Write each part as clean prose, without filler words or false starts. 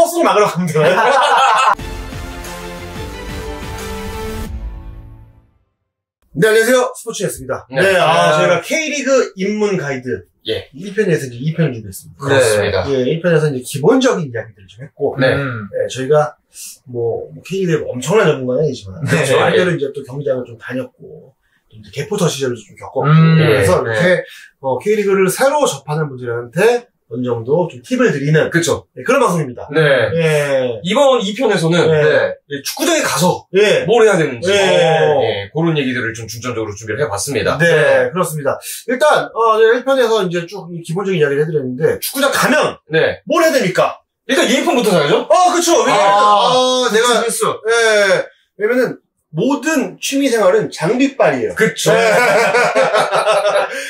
버스를 막으러 가면 되나요? 네, 안녕하세요. 스포츠였습니다. 네, 저희가 K리그 입문 가이드. 예. 1편에서 이제 2편을 리뷰했습니다. 그렇습니다. 예, 1편에서 이제 기본적인 이야기들을 좀 했고. 네. 저희가 K리그에 엄청난 전문가는 아니지만. 그렇죠. 저희들은 이제 또 경기장을 좀 다녔고. 이제 개포터 시절도 좀 겪었고. 그래서 이렇게, K리그를 새로 접하는 분들한테 어느 정도 좀 팁을 드리는. 그쵸. 네, 그런 방송입니다. 네. 예. 이번 2편에서는 축구장에 가서 뭘 해야 되는지 그런 얘기들을 좀 중점적으로 준비를 해봤습니다. 네, 그렇습니다. 일단 1편에서 이제 쭉 기본적인 이야기를 해드렸는데 축구장 가면 뭘 해야 됩니까? 일단 유니폼부터 사야죠. 그쵸. 왜냐면 내가 했어. 왜냐면은 모든 취미생활은 장비빨이에요. 그쵸.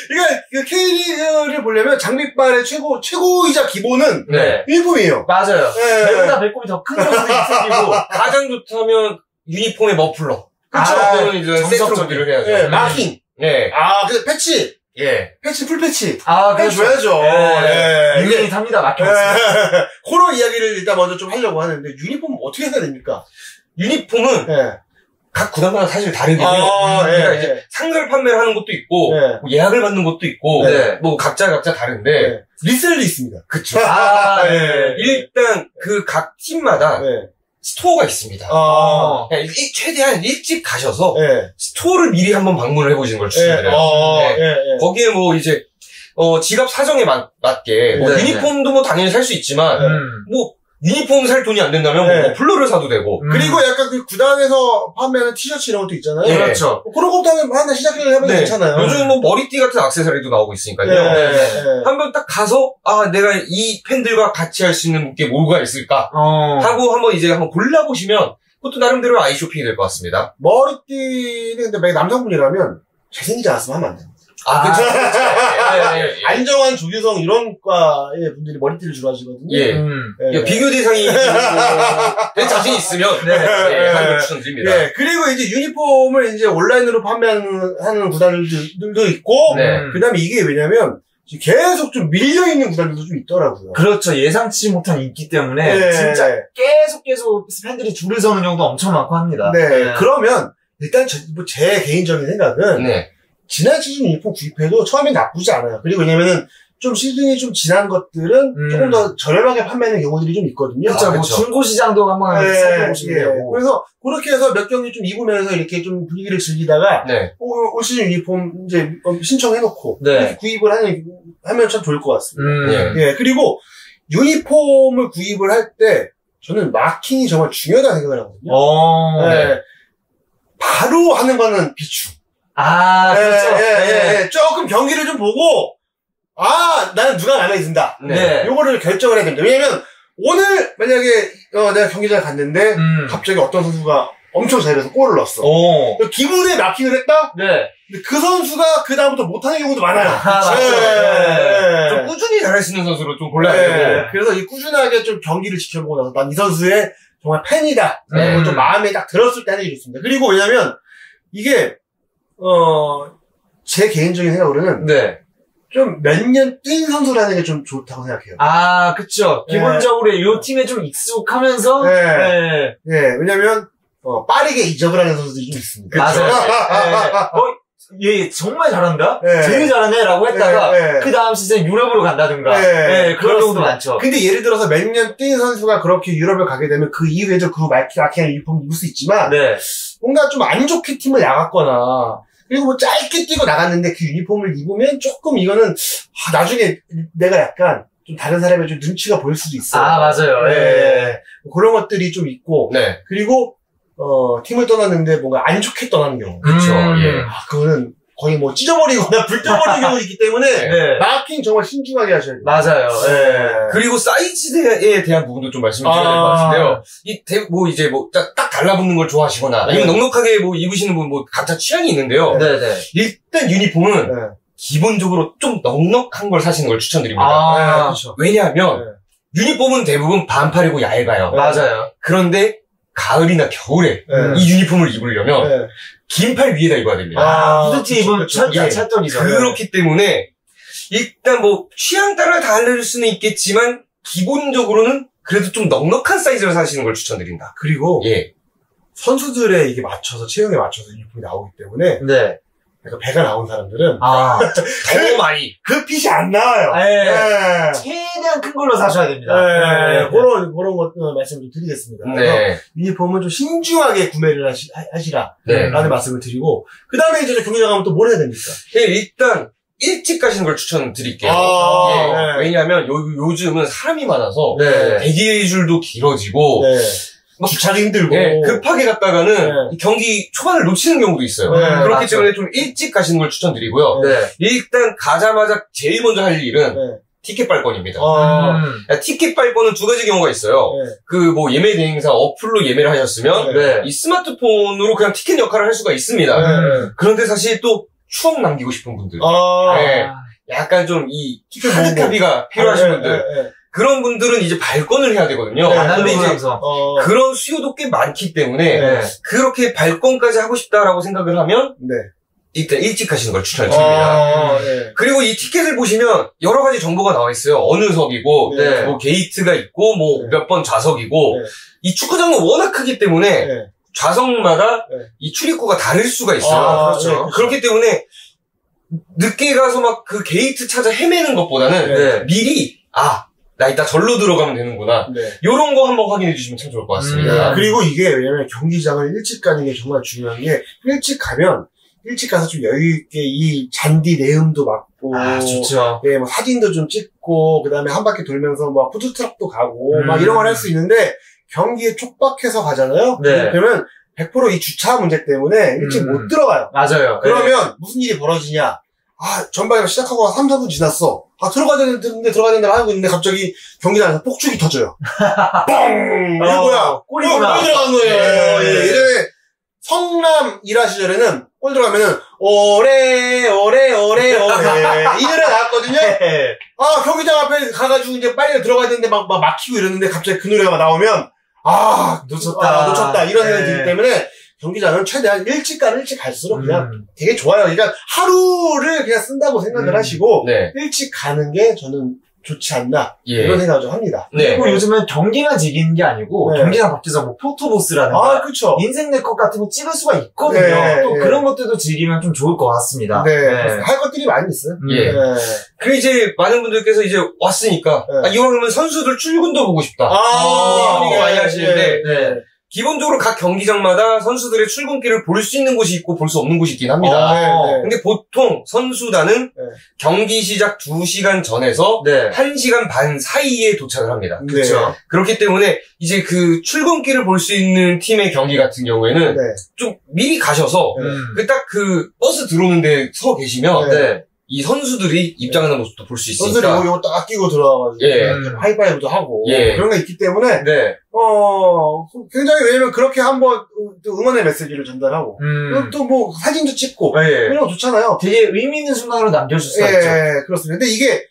그러니까 그 K리그를 보려면 장비빨의 최고이자 기본은 유니폼이에요. 맞아요. 배보다 배꼽이 더 큰 선수도 생기고 가장 좋다면 유니폼의 머플러. 그쵸. 그거는 이제 세트로 준비를 해야죠. 마킹. 그 패치. 패치, 풀패치. 해줘야죠. 유명이 탑니다. 마킹. 그런 이야기를 일단 먼저 좀 하려고 하는데 유니폼 어떻게 해야 됩니까? 유니폼은 각 구단마다 사실 다르긴 해요. 그러니까 이제 상설 판매를 하는 것도 있고, 뭐 예약을 받는 것도 있고, 뭐 각자 다른데, 리셀도 있습니다. 그쵸. 일단 그 각 팀마다 스토어가 있습니다. 그러니까 최대한 일찍 가셔서 스토어를 미리 한번 방문을 해보시는 걸 추천드려요. 거기에 뭐 이제 지갑 사정에 맞게 유니폼도 뭐 당연히 살 수 있지만 뭐 유니폼 살 돈이 안 된다면 뭐 머플러를 사도 되고 그리고 약간 그 구단에서 판매하는 티셔츠 이런 것도 있잖아요. 그렇죠. 그런 것도 하나 시작을 해보면 괜찮아요. 요즘 뭐 머리띠 같은 액세서리도 나오고 있으니까요. 한번 딱 가서 내가 이 팬들과 같이 할 수 있는 게 뭐가 있을까 하고 한번 골라보시면 그것도 나름대로 아이 쇼핑이 될 것 같습니다. 머리띠는 근데 만약 남성분이라면 잘생기지 않았으면 하면 안 돼요. 그쵸. 안정환, 조규성 이런 과의 분들이 머리띠를 주로 하시거든요. 비교 대상이 된 자신 있으면 하는 걸 추천드립니다. 그리고 이제 유니폼을 이제 온라인으로 판매하는 구단들도 있고, 그다음에 이게 왜냐면 계속 좀 밀려있는 구단들도 좀 있더라고요. 그렇죠. 예상치 못한 인기 때문에 진짜 계속 팬들이 줄을 서는 경우도 엄청 많고 합니다. 그러면 일단 제 개인적인 생각은 지난 시즌 유니폼 구입해도 처음엔 나쁘지 않아요. 그리고 왜냐면은 좀 시즌이 좀 지난 것들은 조금 더 저렴하게 판매하는 경우들이 좀 있거든요. 그렇죠. 뭐 중고시장도 한번 살펴보시면 되고. 그래서 그렇게 해서 몇 경기 좀 입으면서 이렇게 좀 분위기를 즐기다가 올 시즌 유니폼 이제 신청해놓고 구입을 하면 참 좋을 것 같습니다. 그리고 유니폼을 구입을 할 때 저는 마킹이 정말 중요하다고 생각을 하거든요. 바로 하는 거는 비추. 그렇죠. 조금 경기를 좀 보고, 나는 누가 마음에 든다. 요거를 결정을 해야 됩니다. 왜냐면, 오늘, 만약에, 내가 경기장에 갔는데, 갑자기 어떤 선수가 엄청 잘해서 골을 넣었어. 기분에 마킹을 했다? 근데 그 선수가 그다음부터 못하는 경우도 많아요. 좀 꾸준히 잘할 수 있는 선수로 좀 골라야 되고. 그래서 이 꾸준하게 좀 경기를 지켜보고 나서, 난 이 선수의 정말 팬이다. 좀 마음에 딱 들었을 때 하는 게 좋습니다. 그리고 왜냐면, 이게, 제 개인적인 생각으로는 좀 몇 년 뛴 선수라는 게 좀 좋다고 생각해요. 그쵸. 기본적으로 이 팀에 좀 익숙하면서 왜냐면 빠르게 이적을 하는 선수들이 좀 있습니다. 맞아요. 얘 정말 잘한다? 제일 잘하네? 라고 했다가 그 다음 시즌 유럽으로 간다든가 그런 경우도 많죠. 근데 예를 들어서 몇 년 뛴 선수가 그렇게 유럽을 가게 되면 그 이후에도 그 마킹한 유니폼 입을 수 있지만 뭔가 좀 안 좋게 팀을 나갔거나 그리고 뭐 짧게 뛰고 나갔는데 그 유니폼을 입으면 조금 이거는 나중에 내가 약간 좀 다른 사람의 좀 눈치가 보일 수도 있어요. 맞아요. 그런 것들이 좀 있고 그리고 팀을 떠났는데 뭔가 안 좋게 떠나는 경우. 그렇죠. 그거는 거의 뭐 찢어버리거나 불태워버리는 경우도 있기 때문에 마킹 정말 신중하게 하셔야 돼요. 맞아요. 그리고 사이즈에 대한 부분도 좀 말씀을 드려야 될 것 같은데요. 딱 달라붙는 걸 좋아하시거나 아니면 넉넉하게 입으시는 분 각자 취향이 있는데요. 일단 유니폼은 기본적으로 좀 넉넉한 걸 사시는 걸 추천드립니다. 그렇죠. 왜냐하면 유니폼은 대부분 반팔이고 얇아요. 맞아요. 그런데 가을이나 겨울에 이 유니폼을 입으려면 긴 팔 위에다 입어야 됩니다. 후드티 입으면 찰떡이죠. 그렇기 때문에 일단 취향 따라 다를 수는 있겠지만 기본적으로는 그래도 좀 넉넉한 사이즈를 사시는 걸 추천드린다. 그리고 선수들의 이게 맞춰서 체형에 맞춰서 유니폼이 나오기 때문에 그러니까 배가 나온 사람들은 더 많이 그 핏이 안 나와요. 최대한 큰 걸로 사셔야 됩니다. 그런 것 말씀 좀 드리겠습니다. 유니폼은 좀 신중하게 구매를 하시라라는 말씀을 드리고 그 다음에 이제 경기장 가면 또 뭘 해야 됩니까? 일단 일찍 가시는 걸 추천드릴게요. 왜냐하면 요즘은 사람이 많아서 대기줄도 길어지고 주차도 힘들고 급하게 갔다가는 경기 초반을 놓치는 경우도 있어요. 그렇기 때문에 좀 일찍 가시는 걸 추천드리고요. 일단 가자마자 제일 먼저 할 일은 티켓 발권입니다. 티켓 발권은 두 가지 경우가 있어요. 예매 대행사 어플로 예매를 하셨으면 이 스마트폰으로 그냥 티켓 역할을 할 수가 있습니다. 그런데 사실 또 추억 남기고 싶은 분들, 약간 좀 이 카드카피가 필요하신 분들, 그런 분들은 이제 발권을 해야 되거든요. 근데 이제 그런 수요도 꽤 많기 때문에 그렇게 발권까지 하고 싶다라고 생각을 하면 일단 일찍 가시는 걸 추천드립니다. 그리고 이 티켓을 보시면 여러 가지 정보가 나와 있어요. 어느 석이고 뭐 게이트가 있고 뭐 몇 번 좌석이고 이 축구장은 워낙 크기 때문에 좌석마다 이 출입구가 다를 수가 있어요. 그렇죠. 그렇기 때문에 늦게 가서 막 그 게이트 찾아 헤매는 것보다는 미리 나 이따 절로 들어가면 되는구나. 요런 거 한번 확인해 주시면 참 좋을 것 같습니다. 그리고 이게 왜냐면 경기장을 일찍 가는 게 정말 중요한 게 일찍 가면 일찍 가서 좀 여유있게 이 잔디 내음도 맡고. 좋죠. 뭐 사진도 좀 찍고, 그 다음에 한 바퀴 돌면서 막 푸드트럭도 가고, 막 이런 걸 할 수 있는데, 경기에 촉박해서 가잖아요? 그러면 100% 이 주차 문제 때문에 일찍 못 들어가요. 맞아요. 그러면 무슨 일이 벌어지냐? 전반에 시작하고 3, 4분 지났어. 들어가야 되는데 하고 있는데 갑자기 경기장에서 폭죽이 터져요. 뻥! 이게 뭐야? 골이 들어간 거예요. 예전에 성남 일화 시절에는 골 들어가면은 오래 이 노래 나왔거든요. 경기장 앞에 가가지고 이제 빨리 들어가야 되는데 막 막히고 이러는데 갑자기 그 노래가 나오면 놓쳤다 이런 생각이 들기 때문에 경기장은 최대한 일찍 갈수록 그냥 되게 좋아요. 그러니까 하루를 그냥 쓴다고 생각을 하시고 일찍 가는 게 저는 좋지 않나 이런 생각을 좀 합니다. 그리고 요즘은 경기만 즐기는 게 아니고 경기장 밖에서 뭐 포토보스라든가 인생 네컷 같은 거 찍을 수가 있거든요. 또 그런 것들도 즐기면 좀 좋을 것 같습니다. 할 것들이 많이 있어요. 그리고 이제 많은 분들께서 이제 왔으니까 이왕이면 선수들 출근도 보고 싶다. 이런 얘기 많이 하시는데 기본적으로 각 경기장마다 선수들의 출근길을 볼 수 있는 곳이 있고 볼 수 없는 곳이 있긴 합니다. 근데 보통 선수단은 경기 시작 2시간 전에서 1시간 반 사이에 도착을 합니다. 그렇죠. 그렇기 때문에 이제 그 출근길을 볼 수 있는 팀의 경기 같은 경우에는 좀 미리 가셔서 딱 그 버스 들어오는 데 서 계시면 이 선수들이 입장하는 모습도 볼 수 있으니까. 선수들이 이거 딱 끼고 들어와가지고 하이파이브도 하고 그런 게 있기 때문에 굉장히 왜냐면 그렇게 한번 응원의 메시지를 전달하고 또 뭐 사진도 찍고 이런 거 좋잖아요. 되게 의미 있는 순간으로 남겨줄 수가 있죠. 그렇습니다. 근데 이게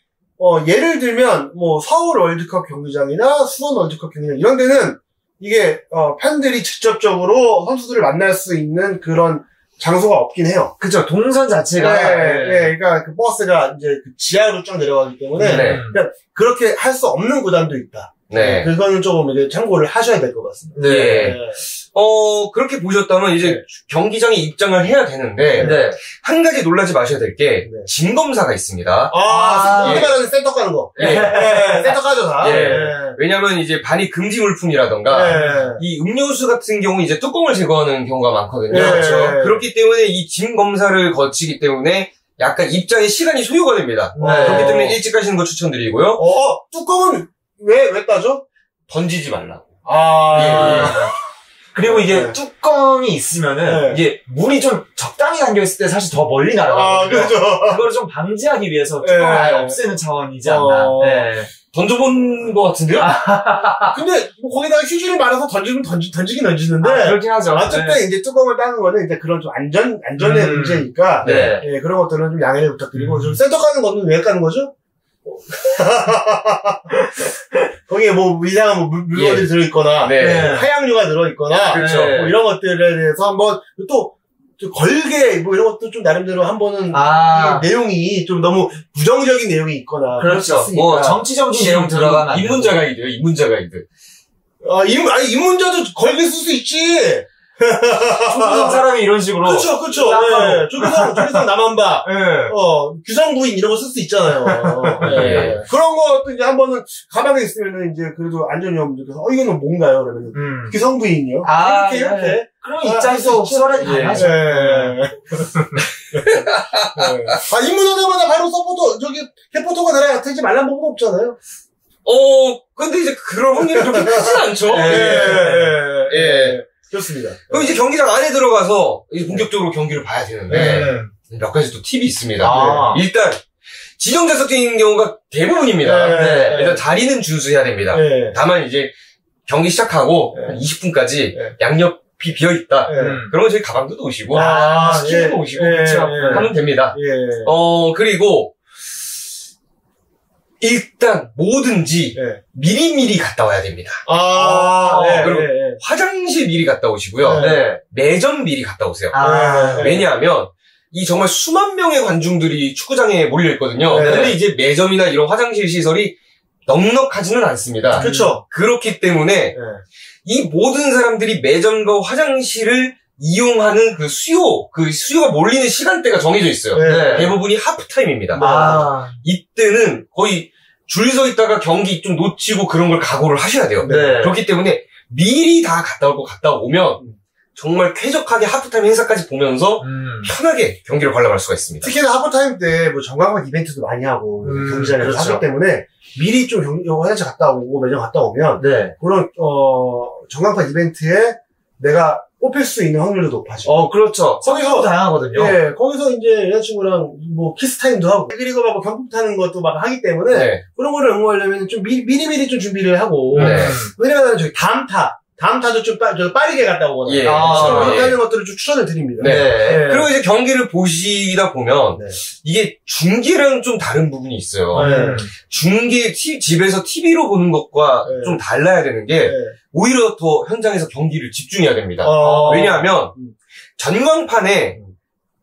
예를 들면 뭐 서울 월드컵 경기장이나 수원 월드컵 경기장 이런 데는 이게 팬들이 직접적으로 선수들을 만날 수 있는 그런 장소가 없긴 해요. 그죠. 동선 자체가. 그러니까 그 버스가 이제 그 지하로 쭉 내려가기 때문에. 그러니까 그렇게 할 수 없는 구단도 있다. 그거는 조금 이제 참고를 하셔야 될 것 같습니다. 그렇게 보셨다면 이제 경기장에 입장을 해야 되는데. 한 가지 놀라지 마셔야 될 게, 짐 검사가 있습니다. 말하는 센터 가는 거. 센터 가죠, 다. 왜냐면 이제 반입 금지 물품이라던가, 이 음료수 같은 경우 이제 뚜껑을 제거하는 경우가 많거든요. 그렇기 때문에 이 짐 검사를 거치기 때문에 약간 입장에 시간이 소요가 됩니다. 그렇기 때문에 일찍 가시는 거 추천드리고요. 뚜껑은 왜 따죠? 던지지 말라고. 그리고 이게 뚜껑이 있으면은 이게 물이 좀 적당히 담겨있을 때 사실 더 멀리 날아가거든요. 그거를 좀 방지하기 위해서 뚜껑을 아예 없애는 차원이지 않나. 던져본 것 같은데요? 근데 뭐 거기다가 휴지를 말아서 던지긴 던지는데 그렇긴 하죠. 어쨌든 이제 뚜껑을 따는 거는 이제 그런 좀 안전의 문제니까 그런 것들은 좀 양해를 부탁드리고 좀 센터 까는 거는 왜 까는 거죠? 거기에 뭐 이상한 물건들이 들어있거나 화양류가 들어있거나 뭐 이런 것들에 대해서 한번 또 걸개, 뭐 이런 것도 좀 나름대로 한 번은, 내용이 좀 너무 부정적인 내용이 있거나. 그렇죠. 뭐, 정치적인 내용 들어가면. 인문자 가이드요, 인문자 가이드. 인문자도 걸개 쓸 수 있지! 조규성 사람이 이런 식으로. 그쵸. 네. 조규성 나만 봐. 네. 규성부인 이런 거 쓸 수 있잖아요. 네. 그런 것도 이제 한 번은 가방에 있으면은 이제 그래도 안전위험들께서, 이거는 뭔가요? 그러면. 규성부인이요? 이렇게. 그럼 입장에서 수월하지 않아죠. 입문하자마자 바로 서포터, 캐포터가 나라에 되지 말란 법은 없잖아요. 근데 이제 그런 확률이 그렇게 크진 않죠. 그렇습니다. 그럼 이제 경기장 안에 들어가서 이제 본격적으로 경기를 봐야 되는데 몇 가지 또 팁이 있습니다. 일단 지정자 서팅인 경우가 대부분입니다. 일단 자리는 준수해야 됩니다. 다만 이제 경기 시작하고 한 20분까지 양옆이 비어있다. 그러면 저희 가방도 놓으시고 스킨도 놓으시고 하면 됩니다. 그리고 일단 뭐든지 미리미리 갔다 와야 됩니다. 그리고 화장실 미리 갔다 오시고요. 매점 미리 갔다 오세요. 왜냐하면 이 정말 수만 명의 관중들이 축구장에 몰려 있거든요. 근데 이제 매점이나 이런 화장실 시설이 넉넉하지는 않습니다. 그렇죠. 그렇기 때문에 이 모든 사람들이 매점과 화장실을 이용하는 그 수요가 몰리는 시간대가 정해져 있어요. 대부분이 하프타임입니다. 이때는 거의 줄 서 있다가 경기 좀 놓치고 그런 걸 각오를 하셔야 돼요. 그렇기 때문에 미리 다 갔다 오면 정말 쾌적하게 하프타임 행사까지 보면서 편하게 경기를 관람할 수가 있습니다. 특히나 하프타임 때 뭐 전광판 이벤트도 많이 하고 경기장에서 하기 때문에 미리 좀 화장실 갔다 오고 매점 갔다 오면 그런 전광판 이벤트에 내가 뽑힐 수 있는 확률도 높아져. 그렇죠. 거기서 다양하거든요. 거기서 이제 여자친구랑 뭐 키스타임도 하고, 그리고 막 경품 타는 것도 막 하기 때문에, 그런 거를 응모하려면 좀 미리미리 좀 준비를 하고, 왜냐면 저희 다음 타도 좀 빠르게 갔다 오거든요. 그렇게 하는 것들을 좀 추천을 드립니다. 그리고 이제 경기를 보시다 보면, 이게 중계랑 좀 다른 부분이 있어요. 집에서 TV로 보는 것과 좀 달라야 되는 게, 오히려 더 현장에서 경기를 집중해야 됩니다. 왜냐하면 전광판에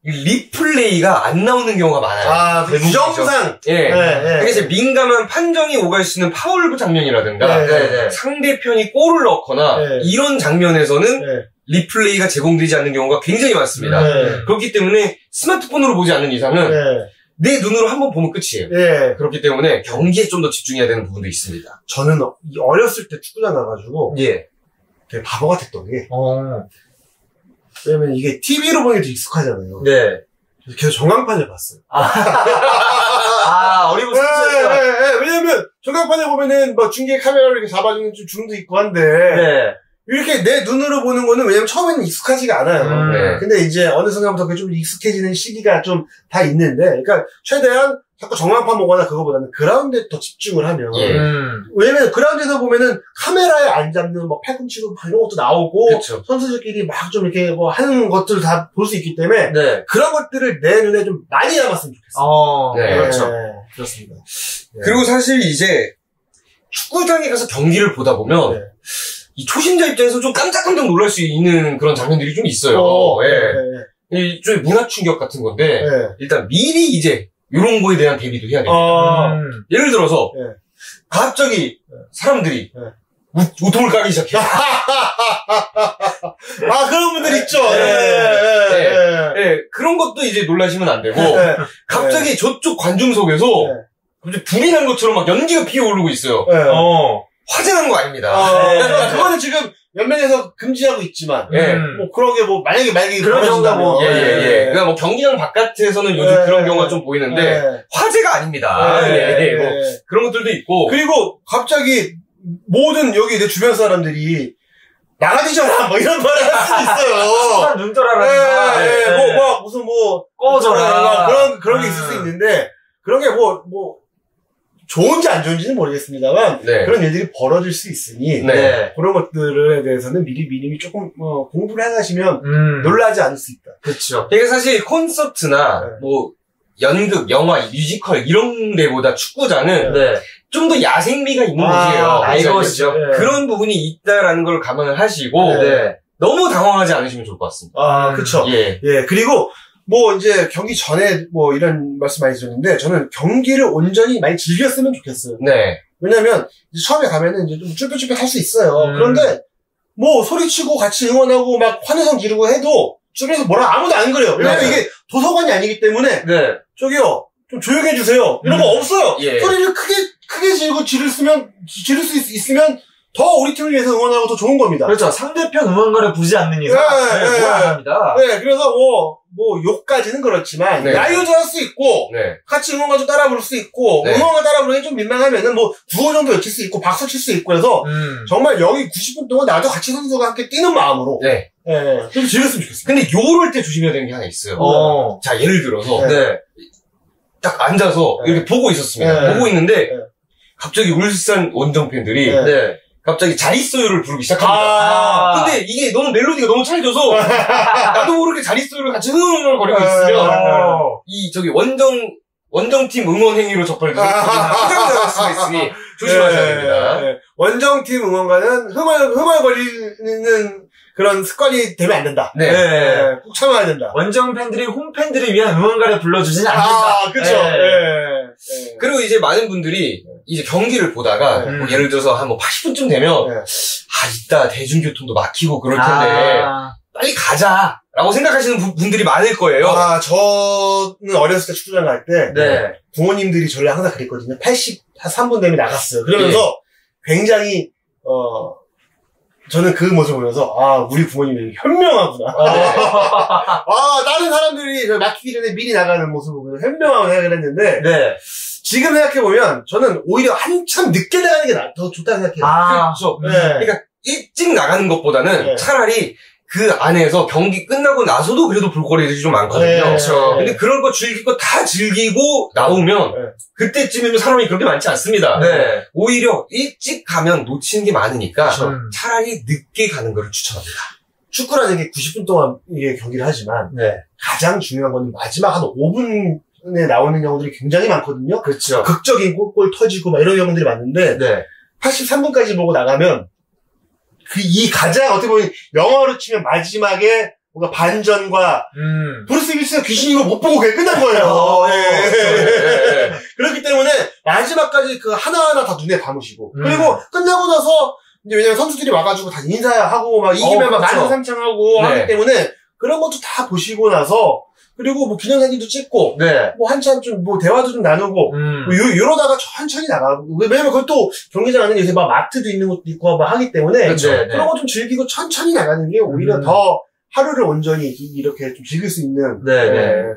리플레이가 안 나오는 경우가 많아요. 규정상. 그래서 민감한 판정이 오갈 수 있는 파울 장면이라든가 상대편이 골을 넣거나 이런 장면에서는 리플레이가 제공되지 않는 경우가 굉장히 많습니다. 그렇기 때문에 스마트폰으로 보지 않는 이상은 내 눈으로 한번 보면 끝이에요. 그렇기 때문에 경기에 좀 더 집중해야 되는 부분도 있습니다. 저는 어렸을 때 축구장 가가지고 되게 바보 같았던 게 왜냐면 이게 TV로 보는 게 더 익숙하잖아요. 그래서 계속 전광판을 봤어요. 어리고 순수했죠. 왜냐면 전광판에 보면은 뭐 중계 카메라를 이렇게 잡아주는 줌도 있고 한데 이렇게 내 눈으로 보는 거는 왜냐면 처음에는 익숙하지가 않아요. 근데 이제 어느 순간부터 그게 좀 익숙해지는 시기가 좀 다 있는데, 그러니까 최대한 자꾸 전광판 보거나 그거보다는 그라운드에 더 집중을 하면, 왜냐면 그라운드에서 보면은 카메라에 안 잡는 뭐 팔꿈치로 이런 것도 나오고, 선수들끼리 막 좀 이렇게 뭐 하는 것들을 다 볼 수 있기 때문에, 그런 것들을 내 눈에 좀 많이 남았으면 좋겠어요. 그렇죠. 그렇습니다. 그리고 사실 이제 축구장에 가서 경기를 보다 보면, 이 초심자 입장에서 좀 깜짝깜짝 놀랄 수 있는 그런 장면들이 좀 있어요. 일종의 문화 충격 같은 건데, 일단 미리 이제 이런 거에 대한 대비도 해야 됩니다. 예를 들어서 갑자기 사람들이 우통을 까기 시작해요. 그런 분들 있죠. 그런 것도 이제 놀라시면 안 되고, 갑자기 저쪽 관중석에서 불이 난 것처럼 막 연기가 피어오르고 있어요. 화재 난 거 아닙니다. 그거는 지금 연맹에서 금지하고 있지만, 뭐 그러게 뭐 만약에 그러신다면, 그러니까 뭐 경기장 바깥에서는 요즘 그런 경우가 좀 보이는데 화재가 아닙니다. 뭐 그런 것들도 있고, 그리고 갑자기 모든 여기 내 주변 사람들이 나가지잖아 뭐 이런 말을 할 수도 있어요. 순간 눈떠라라. 무슨 뭐 꺼져라 그런 게 있을 수 있는데, 그런 게 뭐 좋은지 안 좋은지는 모르겠습니다만, 그런 일들이 벌어질 수 있으니, 그런 것들에 대해서는 미리 조금, 공부를 해가시면, 놀라지 않을 수 있다. 그렇죠. 이게 사실 콘서트나, 뭐, 연극, 영화, 뮤지컬, 이런 데보다 축구장은, 좀 더 야생미가 있는 곳이에요. 이것이죠. 그런 부분이 있다라는 걸 감안을 하시고, 너무 당황하지 않으시면 좋을 것 같습니다. 아, 그쵸. 예. 예. 그리고, 뭐, 이제, 경기 전에, 뭐, 이런 말씀 많이 드렸는데, 저는 경기를 온전히 많이 즐겼으면 좋겠어요. 네. 왜냐면, 이제 처음에 가면은 이제 좀 쭈뼛쭈뼛 할 수 있어요. 그런데, 뭐, 소리치고 같이 응원하고 막 환호성 지르고 해도, 주변에서 뭐라 아무도 안 그래요. 왜냐면 이게 도서관이 아니기 때문에, 네. 저기요, 좀 조용히 해주세요. 이런 거 없어요. 예. 소리를 크게 지를 수 있으면, 더 우리 팀을 위해서 응원하고 더 좋은 겁니다. 그렇죠. 상대편 응원가를 부지 않는 이상. 네, 안 합니다. 네, 그래서 뭐, 욕까지는 그렇지만, 네. 야유도 할 수 있고, 네. 같이 응원가 좀 따라 부를 수 있고, 네. 응원가 따라 부르기 좀 민망하면은 뭐, 구호 정도 외칠 수 있고, 박수 칠 수 있고 해서, 정말 여기 90분 동안 나도 같이 선수가 함께 뛰는 마음으로, 네. 네. 좀 즐겼으면 좋겠습니다. 근데 요럴 때 조심해야 되는 게 하나 있어요. 자, 예를 들어서, 네. 딱 앉아서, 이렇게 보고 있었습니다. 네. 보고 있는데, 갑자기 울산 원정 팬들이, 네. 갑자기 잘 있어요를 부르기 시작합니다. 근데 이게 너무 멜로디가 너무 찰져서 나도 모르게 잘 있어요를 같이 흥얼흥얼거리고 있으면 저기 원정팀 응원 행위로 적발돼서 포장당할 수가 있으니 조심하셔야 됩니다. 원정팀 응원가는 흥얼거리는 그런 습관이 되면 안 된다. 네. 꼭 참아야 된다. 원정 팬들이 홈 팬들을 위한 응원가를 불러주지는 않는다. 그쵸. 그리고 이제 많은 분들이 이제 경기를 보다가 뭐 예를 들어서 한 뭐 80분쯤 되면 이따 대중교통도 막히고 그럴 텐데 빨리 가자라고 생각하시는 분들이 많을 거예요. 저는 어렸을 때 축구장 갈 때 부모님들이 저를 항상 그랬거든요. 83분 되면 나갔어요. 그러면서 굉장히 저는 그 모습을 보면서 우리 부모님이 현명하구나. 다른 사람들이 저 막히기 전에 미리 나가는 모습을 보면서 현명하구나 생각을 했는데 지금 생각해보면 저는 오히려 한참 늦게 나가는 게 더 좋다고 생각해요. 그렇죠. 그러니까 일찍 나가는 것보다는 차라리 그 안에서 경기 끝나고 나서도 그래도 볼거리들이 좀 많거든요. 그렇죠. 근데 그런 거 즐길 거 다 즐기고 나오면 그때쯤이면 사람이 그렇게 많지 않습니다. 오히려 일찍 가면 놓치는 게 많으니까 차라리 늦게 가는 걸 추천합니다. 축구라는 게 90분 동안 이게 경기를 하지만 가장 중요한 건 마지막 한 5분에 나오는 경우들이 굉장히 많거든요. 그렇죠. 극적인 골 터지고 막 이런 경우들이 많은데 83분까지 보고 나가면 이 가장 어떻게 보면 영화로 치면 마지막에 뭔가 반전과 브루스 윌리스가 귀신인 거 못 보고 그냥 끝난 거예요. 그렇기 때문에 마지막까지 그 하나하나 다 눈에 담으시고 그리고 끝나고 나서 이제 왜냐면 선수들이 와가지고 다 인사하고 막 이기면 막 만상삼창하고 하기 때문에 그런 것도 다 보시고 나서 그리고 뭐 기념사진도 찍고 뭐 한참 좀 뭐 대화도 좀 나누고 뭐 이러다가 천천히 나가고 왜냐면 그것도 경기장 안에 요새 막 마트도 있는 것도 있고 막 하기 때문에 그런 거 좀 즐기고 천천히 나가는 게 오히려 더 하루를 온전히 이렇게 좀 즐길 수 있는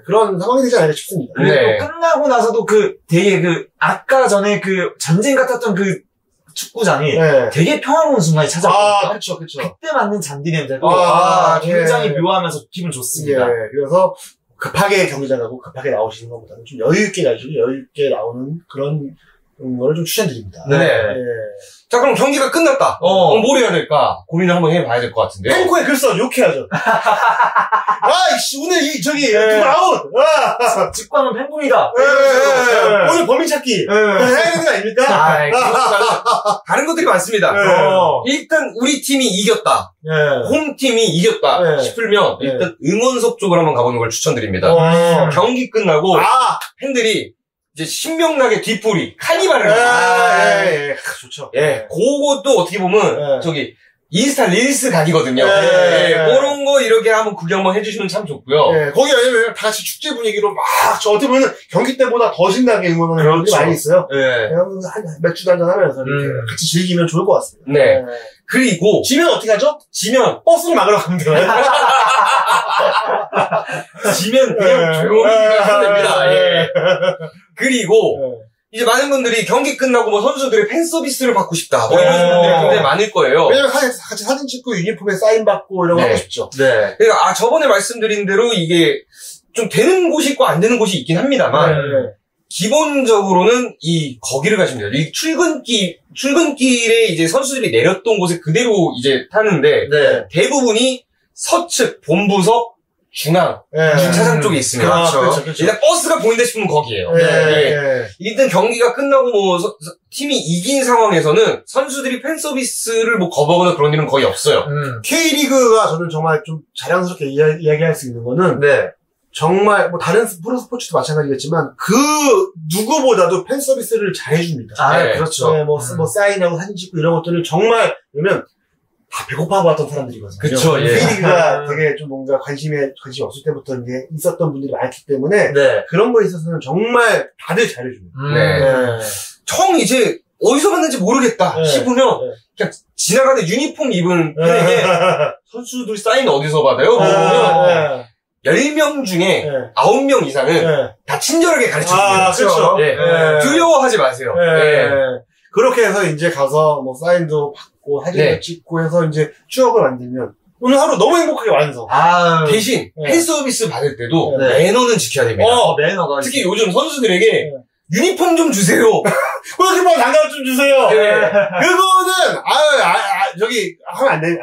그런 상황이 되지 않을까 싶습니다. 그리고 또 끝나고 나서도 되게 아까 전에 전쟁 같았던 축구장이 되게 평화로운 순간이 찾아왔거든요. 그쵸. 그때 맞는 잔디 냄새도 굉장히 묘하면서 기분 좋습니다. 그래서 급하게 경기장 가고 급하게 나오시는 것보다는 좀 여유있게 가시고 여유있게 나오는 그런 걸 좀 추천드립니다. 자, 그럼 경기가 끝났다. 그럼 뭘 해야 될까? 고민을 한번 해봐야 될 것 같은데요. 탱코에 글 써, 욕해야죠. 오늘 누구 아웃! 직관은 팬분이다. 오늘 범인 찾기. 해야 되는 거 아닙니까? 다른 것들이 많습니다. 일단 우리 팀이 이겼다. 홈팀이 이겼다. 싶으면 일단 응원석 쪽으로 한번 가보는 걸 추천드립니다. 경기 끝나고 팬들이 이제 신명나게 뒷풀이, 카니발을. 좋죠. 그것도 어떻게 보면, 인스타 릴스 각이거든요. 그런 거 이렇게 한번 구경 한번 해주시면 참 좋고요. 거기 아니면 다 같이 축제 분위기로 어떻게 보면 경기 때보다 더 신나게 응원하는 분들이 많이 있어요. 맥주도 한잔 하면서 이렇게 같이 즐기면 좋을 것 같습니다. 그리고, 지면 어떻게 하죠? 지면, 버스를 막으러 가면 돼요. 지면 그냥 조용히 하면 됩니다. 그리고, 이제 많은 분들이 경기 끝나고 뭐 선수들의 팬 서비스를 받고 싶다. 뭐 이런 분들이 굉장히 많을 거예요. 왜냐면 같이 사진 찍고 유니폼에 사인 받고 이런 거 하고 싶죠. 그러니까 저번에 말씀드린 대로 이게 좀 되는 곳이 있고 안 되는 곳이 있긴 합니다만, 기본적으로는 거기를 가시면 돼요. 이 출근길에 이제 선수들이 내렸던 곳에 그대로 이제 타는데, 대부분이 서측, 본부석, 중앙, 주차장 쪽에 있습니다. 그렇죠. 일단 버스가 보인다 싶으면 거기에요. 일단 경기가 끝나고 뭐 팀이 이긴 상황에서는 선수들이 팬 서비스를 뭐 거부하거나 그런 일은 거의 없어요. K리그가 저는 정말 좀 자랑스럽게 이야기할 수 있는 거는 정말 뭐 다른 프로 스포츠도 마찬가지겠지만 그 누구보다도 팬 서비스를 잘 해줍니다. 그렇죠. 뭐 사인하고 사진 찍고 이런 것들을 정말 왜냐면 다 배고파 봤던 사람들이거든요. 그렇죠. K리그가 되게 좀 뭔가 관심이 없을 때부터 이제 있었던 분들이 많기 때문에 그런 거에 있어서는 정말 다들 잘해줍니다. 청 이제 어디서 봤는지 모르겠다 싶으면 그냥 지나가는 유니폼 입은 팬에게 선수들 사인 어디서 받아요? 보면 10명 중에 9명 이상은 다 친절하게 가르쳐줍니다. 그렇죠. 두려워하지 마세요. 그렇게 해서 이제 가서 뭐 사인도 받고 사진도 찍고 해서 이제 추억을 만들면 오늘 하루 너무 행복하게 완성. 대신 팬 서비스 받을 때도 매너는 지켜야 됩니다. 매너가. 특히 요즘 선수들에게 유니폼 좀 주세요. 그렇게 뭐 장갑 좀 주세요. 그거는 저기 하면 안 돼요.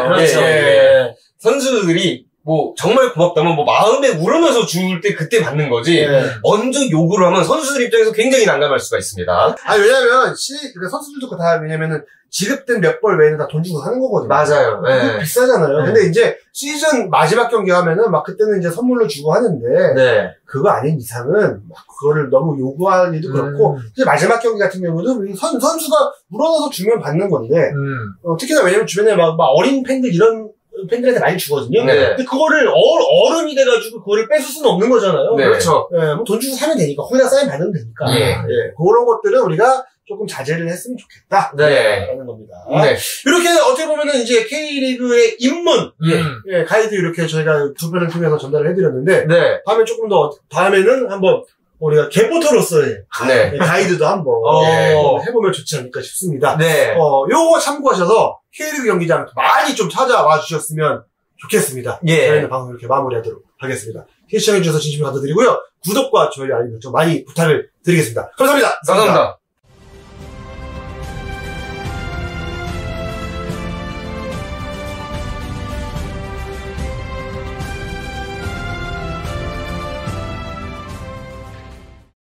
그렇죠. 선수들이 뭐 정말 고맙다면 뭐 마음에 우러나서 줄 때 그때 받는 거지 먼저 요구를 하면 선수들 입장에서 굉장히 난감할 수가 있습니다. 왜냐면 선수들도 다 왜냐면은 지급된 몇 벌 외에는 다 돈 주고 사는 거거든요. 맞아요. 비싸잖아요. 근데 이제 시즌 마지막 경기 하면은 막 그때는 이제 선물로 주고 하는데 그거 아닌 이상은 막 그거를 너무 요구하기도 그렇고 이제 마지막 경기 같은 경우도 선수가 우러나서 주면 받는 건데 특히나 왜냐면 주변에 막 어린 팬들 이런 팬들한테 많이 주거든요. 근데 그거를 어른이 돼가지고 그거를 뺏을 수는 없는 거잖아요. 그렇죠. 뭐 돈 주고 사면 되니까 거기다 사인 받으면 되니까. 그런 것들은 우리가 조금 자제를 했으면 좋겠다. 라는 겁니다. 이렇게 어떻게 보면은 이제 K리그의 입문 가이드 이렇게 저희가 두 편을 통해서 전달을 해드렸는데 다음에 조금 더 다음에는 한번 우리가 개포터로서의 가이드도 한번 해보면 좋지 않을까 싶습니다. 요거 참고하셔서 K리그 경기장 많이 좀 찾아와 주셨으면 좋겠습니다. 저희는 방송 이렇게 마무리하도록 하겠습니다. 시청해주셔서 진심으로 감사드리고요. 구독과 좋아요, 알림 설정 많이 부탁을 드리겠습니다. 감사합니다. 감사합니다.